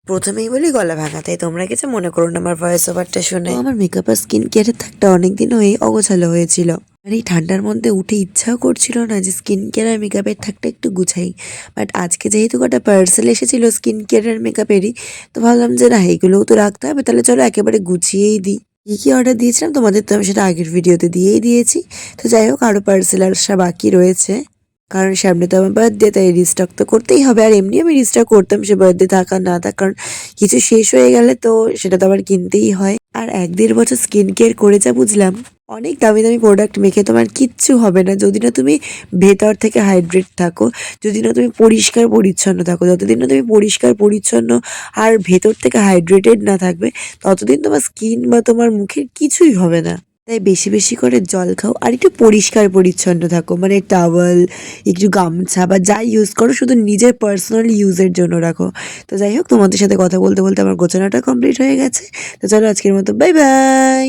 প্রথমেই বলি গলা ভাঙা, তাই তোমরা কিছু মনে করো না আমার ভয়েস ওভারটা শুনে। আমার মেকআপ আর স্কিন কেয়ারের থাকটা অনেকদিন হয়ে অগোছালো হয়েছিল, আর এই ঠান্ডার মধ্যে উঠে ইচ্ছাও করছিল না যে স্কিন কেয়ার আর মেকআপের থাকটা একটু গুছাই। বাট আজকে যেহেতু কটা পার্সেল এসেছিল স্কিন কেয়ার আর মেকআপেরই, তো ভাবলাম যে না এগুলোও তো রাখতে হবে, তাহলে চলো একেবারে গুছিয়েই দিই। কি কি অর্ডার দিয়েছিলাম তোমাদের তো আমি সেটা আগের ভিডিওতে দিয়েই দিয়েছি। তো যাই হোক, আরো পার্সেল আসা বাকি রয়েছে, কারণ সামনে তো আমার বার্থডে, তাই রিস্টক তো করতেই হবে। আর এমনি আমি রিস্টক করতাম, সে বার্থডে থাকা না থাক, কারণ কিছু শেষ হয়ে গেলে তো সেটা তো আবার কিনতেই হয়। আর 1-1.5 বছর স্কিন কেয়ার করে যা বুঝলাম, অনেক দামি দামি প্রোডাক্ট মেখে তোমার কিচ্ছু হবে না যদি না তুমি ভেতর থেকে হাইড্রেট থাকো, যদি না তুমি পরিষ্কার পরিচ্ছন্ন থাকো। যতদিন না তুমি পরিষ্কার পরিচ্ছন্ন আর ভেতর থেকে হাইড্রেটেড না থাকবে, ততদিন তোমার স্কিন বা তোমার মুখের কিছুই হবে না। তাই বেশি বেশি করে জল খাও আর একটু পরিষ্কার পরিচ্ছন্ন থাকো, মানে টাওয়েল, একটু গামছা বা যাই ইউজ করো শুধু নিজের পার্সোনাল ইউজের জন্য রাখো। তো যাই হোক, তোমাদের সাথে কথা বলতে বলতে আমার গোছানোটা কমপ্লিট হয়ে গেছে। তো চলো আজকের মতো বাই বাই।